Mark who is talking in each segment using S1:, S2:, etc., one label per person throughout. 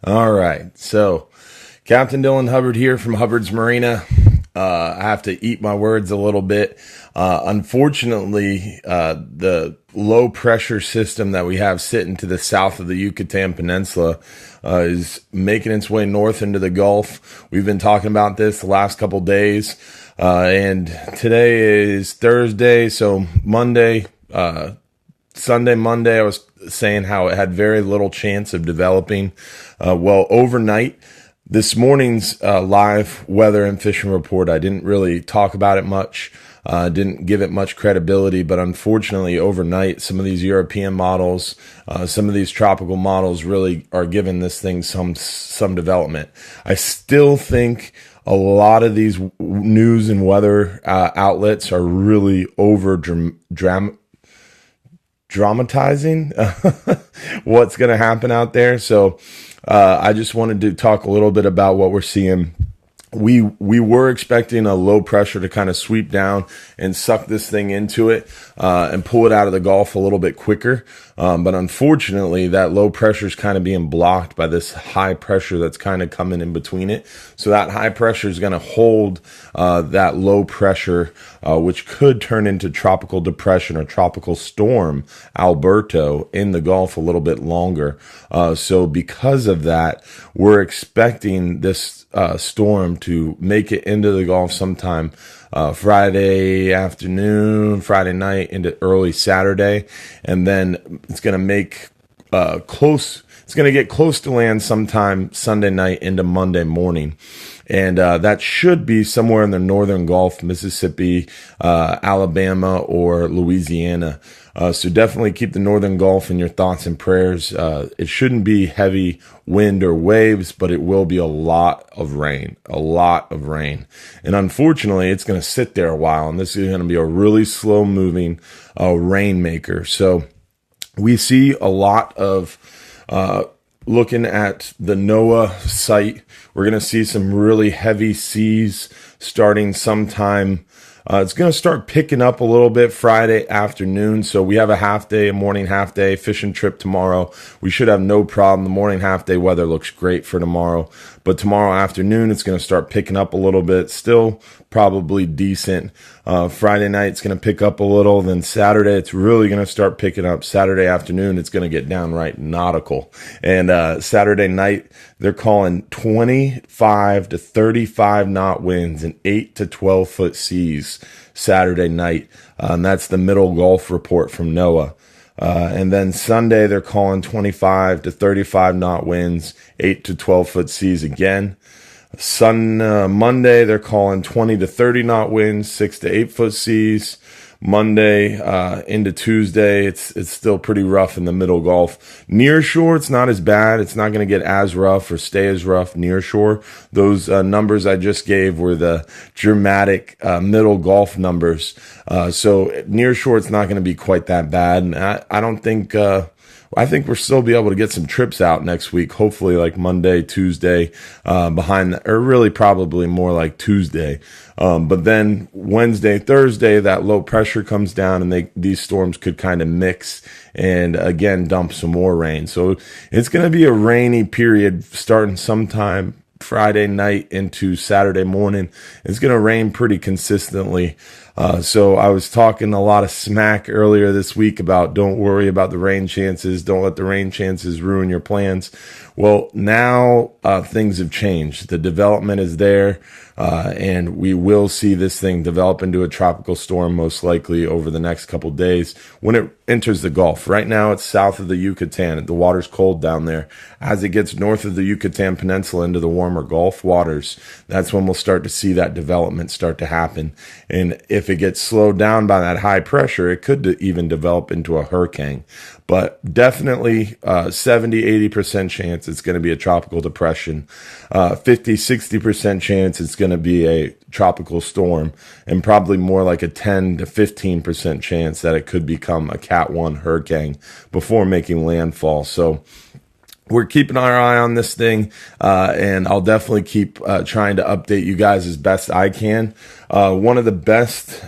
S1: All right. So, Captain Dylan Hubbard here from Hubbard's Marina. I have to eat my words a little bit. Unfortunately, the low pressure system that we have sitting to the south of the Yucatan Peninsula is making its way north into the Gulf. We've been talking about this the last couple days. And today is Thursday. So Sunday, Monday, I was saying how it had very little chance of developing. Overnight, this morning's live weather and fishing report, I didn't really talk about it much, didn't give it much credibility, but unfortunately, overnight, some of these European models, some of these tropical models really are giving this thing some development. I still think a lot of these news and weather outlets are really dramatizing what's going to happen out there. So I just wanted to talk a little bit about what we're seeing. We were expecting a low pressure to kind of sweep down and suck this thing into it and pull it out of the Gulf a little bit quicker. But unfortunately, that low pressure is kind of being blocked by this high pressure that's kind of coming in between it. So that high pressure is going to hold that low pressure, which could turn into tropical depression or tropical storm Alberto in the Gulf a little bit longer. So because of that, we're expecting this storm to make it into the Gulf sometime Friday afternoon, Friday night into early Saturday, and then it's going to make It's going to get close to land sometime Sunday night into Monday morning. And that should be somewhere in the northern Gulf, Mississippi, Alabama, or Louisiana. So definitely keep the northern Gulf in your thoughts and prayers. It shouldn't be heavy wind or waves, but it will be a lot of rain. And unfortunately, it's going to sit there a while, and this is going to be a really slow-moving rainmaker. So we see a lot of looking at the NOAA site, we're going to see some really heavy seas starting sometime. It's going to start picking up a little bit Friday afternoon. So we have a morning half day fishing trip tomorrow. We should have no problem. The morning half day weather looks great for tomorrow. But tomorrow afternoon, it's going to start picking up a little bit. Still probably decent. Friday night, it's going to pick up a little. Then Saturday, it's really going to start picking up. Saturday afternoon, it's going to get downright nautical. And Saturday night, they're calling 25 to 35 knot winds and 8 to 12 foot seas Saturday night. And that's the Middle Gulf report from NOAA. And then Sunday, they're calling 25 to 35 knot winds, 8 to 12 foot seas again. Monday, they're calling 20 to 30 knot winds, 6 to 8 foot seas. Monday into Tuesday, it's still pretty rough in the Middle Gulf. Near shore, it's not as bad. It's not going to get as rough or stay as rough near shore. Those numbers I just gave were the dramatic Middle Gulf numbers. So near shore, it's not going to be quite that bad. And I think we'll still be able to get some trips out next week. Hopefully like Monday, Tuesday, or really probably more like Tuesday. But then Wednesday, Thursday, that low pressure comes down and these storms could kind of mix and again, dump some more rain. So it's going to be a rainy period starting sometime Friday night into Saturday morning. It's going to rain pretty consistently. So I was talking a lot of smack earlier this week about don't worry about the rain chances. Don't let the rain chances ruin your plans. Well, now things have changed. The development is there, and we will see this thing develop into a tropical storm most likely over the next couple days when it enters the Gulf. Right now, it's south of the Yucatan. The water's cold down there. As it gets north of the Yucatan Peninsula into the warmer Gulf waters, that's when we'll start to see that development start to happen. And if it gets slowed down by that high pressure, it could even develop into a hurricane. But definitely 70-80% chance it's going to be a tropical depression. 50-60% chance it's going to be a tropical storm, and probably more like a 10 to 15% chance that it could become a Cat 1 hurricane before making landfall. So we're keeping our eye on this thing, and I'll definitely keep trying to update you guys as best I can. One of the best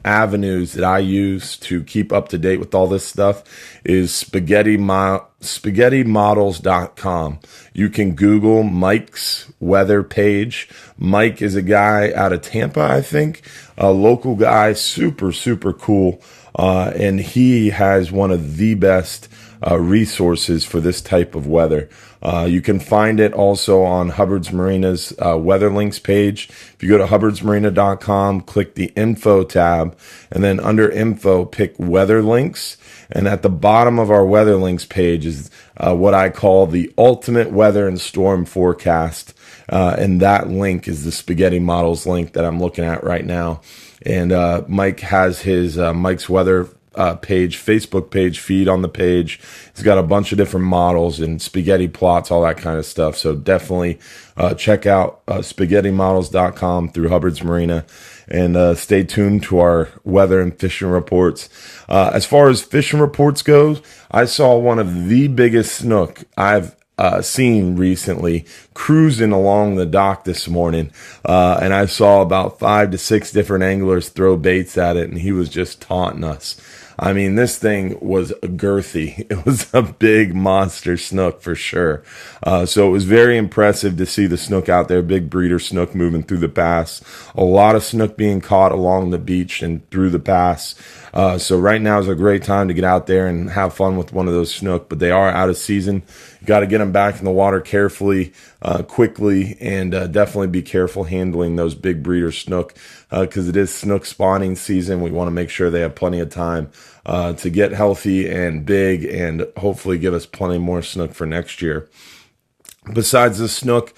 S1: avenues that I use to keep up to date with all this stuff is spaghettimodels.com. You can Google Mike's weather page. Mike is a guy out of Tampa, I think, a local guy, super, super cool. And he has one of the best resources for this type of weather. You can find it also on Hubbard's Marina's weather links page. If you go to hubbardsmarina.com, click the info tab, and then under info, pick weather links. And at the bottom of our weather links page is what I call the ultimate weather and storm forecast. And that link is the Spaghetti Models link that I'm looking at right now. And Mike has his Mike's weather page, Facebook page, feed on the page. He's got a bunch of different models and spaghetti plots, all that kind of stuff. So definitely check out spaghettimodels.com through Hubbard's Marina, and stay tuned to our weather and fishing reports. As far as fishing reports goes, I saw one of the biggest snook I've seen recently cruising along the dock this morning, and I saw about 5 to 6 different anglers throw baits at it, and he was just taunting us. I mean, this thing was girthy. It was a big monster snook for sure. So it was very impressive to see the snook out there, big breeder snook moving through the pass. A lot of snook being caught along the beach and through the pass. So right now is a great time to get out there and have fun with one of those snook, but they are out of season. You got to get them back in the water carefully, quickly, and definitely be careful handling those big breeder snook, because it is snook spawning season. We want to make sure they have plenty of time to get healthy and big, and hopefully give us plenty more snook for next year. Besides the snook,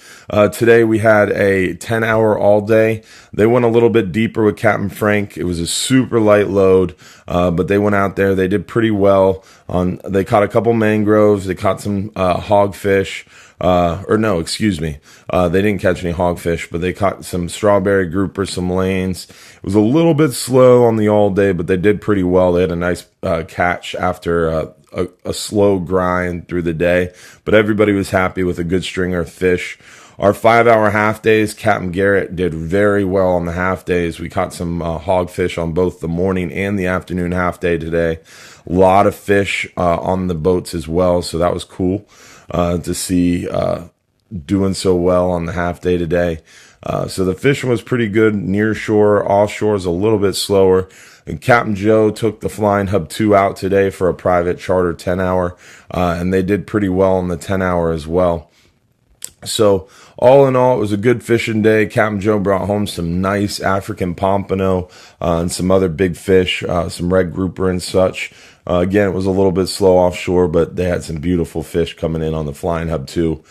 S1: today we had a 10-hour all day. They went a little bit deeper with Captain Frank. It was a super light load, but they went out there. They did pretty well. They caught a couple mangroves. They caught some hogfish. They didn't catch any hogfish, but they caught some strawberry grouper, some lanes. It was a little bit slow on the all day, but they did pretty well. They had a nice catch after a slow grind through the day, but everybody was happy with a good stringer of fish. Our 5-hour half days, Captain Garrett did very well on the half days. We caught some hogfish on both the morning and the afternoon half day today. A lot of fish on the boats as well, so that was cool to see doing so well on the half day today. So the fishing was pretty good near shore. Offshore is a little bit slower. And Captain Joe took the Flying Hub 2 out today for a private charter 10-hour, and they did pretty well on the 10-hour as well. So all in all, it was a good fishing day. Captain Joe brought home some nice African pompano and some other big fish, some red grouper and such. Again, it was a little bit slow offshore, but they had some beautiful fish coming in on the Flying Hub 2.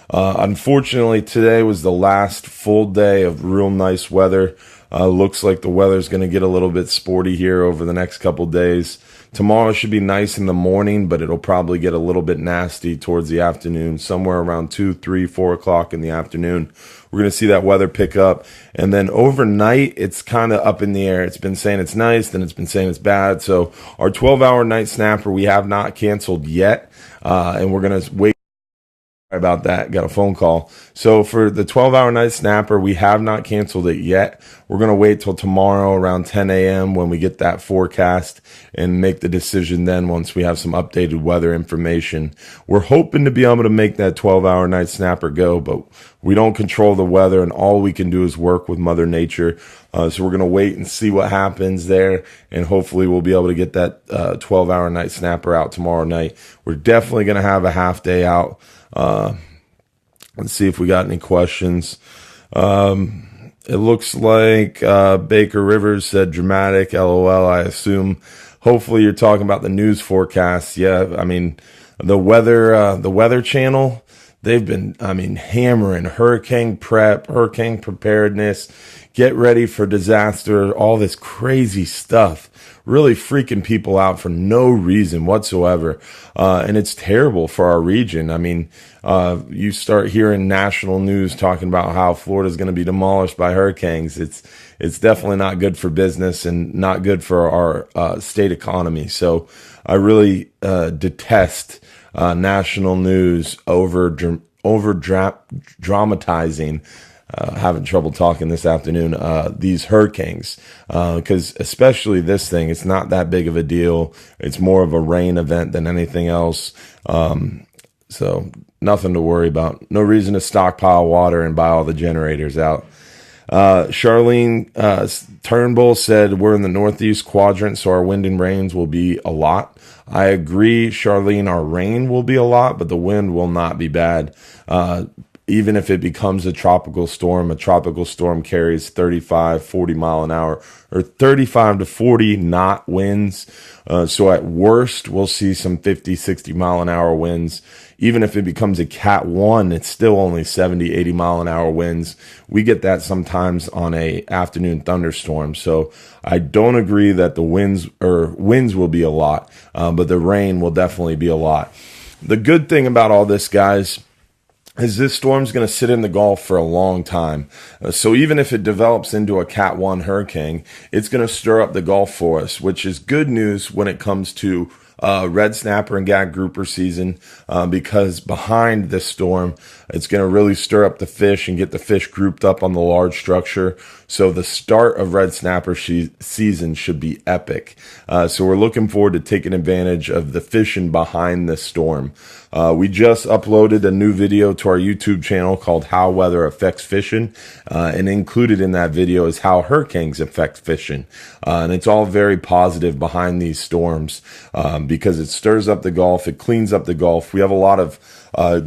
S1: Unfortunately, today was the last full day of real nice weather. Looks like the weather's going to get a little bit sporty here over the next couple days. Tomorrow should be nice in the morning, but it'll probably get a little bit nasty towards the afternoon, somewhere around 2, 3, 4 o'clock in the afternoon. We're going to see that weather pick up. And then overnight, it's kind of up in the air. It's been saying it's nice, then it's been saying it's bad. So our 12-hour night snapper, we have not canceled yet, and we're going to wait. About that, got a phone call. So for the 12-hour night snapper, we have not canceled it yet. We're going to wait till tomorrow around 10 a.m. when we get that forecast and make the decision then once we have some updated weather information. We're hoping to be able to make that 12-hour night snapper go, but we don't control the weather, and all we can do is work with Mother Nature. So we're going to wait and see what happens there, and hopefully we'll be able to get that 12-hour night snapper out tomorrow night. We're definitely going to have a half day out. Let's see if we got any questions. It looks like Baker Rivers said dramatic, LOL. I assume hopefully you're talking about the news forecast. Yeah, I mean the weather channel, they've been hammering hurricane prep, hurricane preparedness, get ready for disaster, all this crazy stuff. Really freaking people out for no reason whatsoever. And it's terrible for our region. I mean, you start hearing national news talking about how Florida's going to be demolished by hurricanes. It's definitely not good for business and not good for our state economy. So I really detest national news dramatizing. Having trouble talking this afternoon, these hurricanes, because especially this thing, it's not that big of a deal. It's more of a rain event than anything else. So nothing to worry about. No reason to stockpile water and buy all the generators out. Charlene Turnbull said, we're in the northeast quadrant, so our wind and rains will be a lot. I agree, Charlene, our rain will be a lot, but the wind will not be bad. Even if it becomes a tropical storm carries 35, 40 mile an hour, or 35 to 40 knot winds. So at worst, we'll see some 50, 60 mile an hour winds. Even if it becomes a Cat 1, it's still only 70, 80 mile an hour winds. We get that sometimes on a afternoon thunderstorm. So I don't agree that the winds will be a lot, but the rain will definitely be a lot. The good thing about all this, guys, is this storm's going to sit in the Gulf for a long time. So even if it develops into a Cat 1 hurricane, it's going to stir up the Gulf for us, which is good news when it comes to red snapper and gag grouper season, because behind this storm, it's going to really stir up the fish and get the fish grouped up on the large structure. So the start of red snapper season should be epic. So we're looking forward to taking advantage of the fishing behind this storm. We just uploaded a new video to our YouTube channel called How Weather Affects Fishing, and included in that video is how hurricanes affect fishing. And it's all very positive behind these storms, because it stirs up the Gulf, it cleans up the Gulf. We have a lot of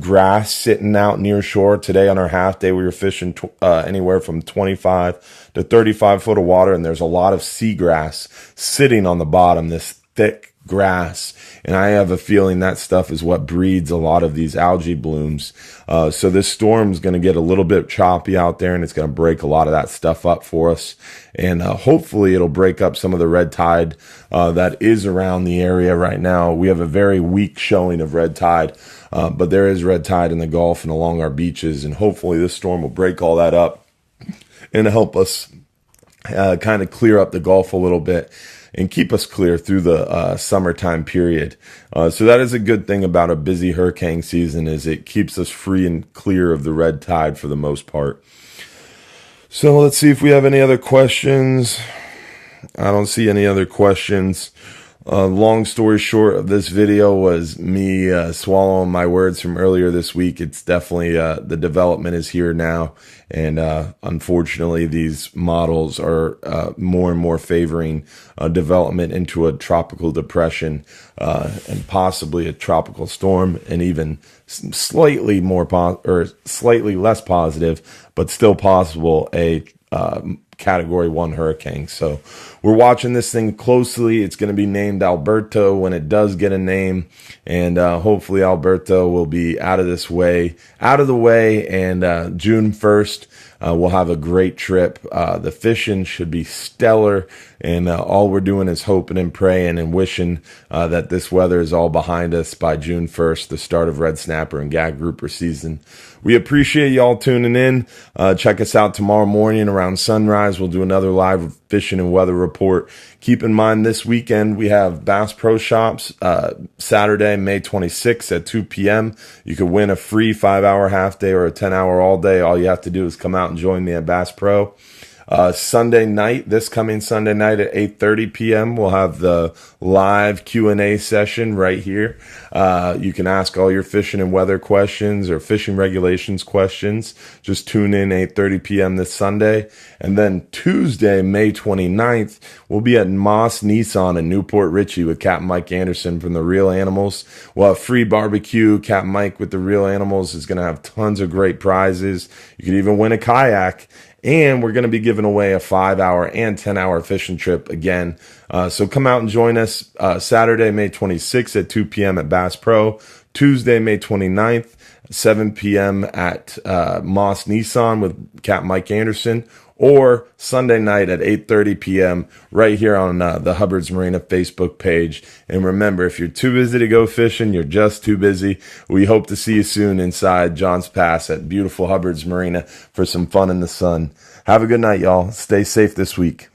S1: grass sitting out near shore. Today on our half day, we were fishing anywhere from 25 to 35 foot of water, and there's a lot of seagrass sitting on the bottom, this thick grass, and I have a feeling that stuff is what breeds a lot of these algae blooms. So this storm's going to get a little bit choppy out there, and it's going to break a lot of that stuff up for us, and hopefully it'll break up some of the red tide that is around the area right now. We have a very weak showing of red tide, but there is red tide in the Gulf and along our beaches, and hopefully this storm will break all that up and help us kind of clear up the Gulf a little bit and keep us clear through the summertime period. So that is a good thing about a busy hurricane season, is it keeps us free and clear of the red tide for the most part. So let's see if we have any other questions. I don't see any other questions. Long story short of this video was me swallowing my words from earlier this week. It's definitely the development is here now, and unfortunately these models are more and more favoring development into a tropical depression, and possibly a tropical storm, and even slightly slightly less positive, but still possible, a Category 1 hurricane. So we're watching this thing closely. It's going to be named Alberto when it does get a name, and hopefully Alberto will be out of the way, and June 1st we'll have a great trip. The fishing should be stellar, and all we're doing is hoping and praying and wishing that this weather is all behind us by June 1st, the start of red snapper and gag grouper season. We appreciate y'all tuning in. Check us out tomorrow morning around sunrise. We'll do another live fishing and weather report. Keep in mind, this weekend we have Bass Pro Shops, Saturday, May 26th at 2 p.m. You could win a free 5-hour half day or a 10-hour all day. All you have to do is come out and join me at Bass Pro. Sunday night, this coming Sunday night at 8:30 p.m., we'll have the live Q&A session right here. You can ask all your fishing and weather questions or fishing regulations questions. Just tune in 8:30 p.m. this Sunday. And then Tuesday, May 29th, we'll be at Moss Nissan in Newport Richey with Captain Mike Anderson from the Real Animals. We'll have free barbecue. Captain Mike with the Real Animals is going to have tons of great prizes. You could even win a kayak. And we're going to be giving away a 5-hour and 10-hour fishing trip again. So come out and join us Saturday, May 26th at 2 p.m. at Bass Pro. Tuesday, May 29th, 7 p.m. at Moss Nissan with Captain Mike Anderson. Or Sunday night at 8:30 p.m. right here on the Hubbard's Marina Facebook page. And remember, if you're too busy to go fishing, you're just too busy. We hope to see you soon inside John's Pass at beautiful Hubbard's Marina for some fun in the sun. Have a good night, y'all. Stay safe this week.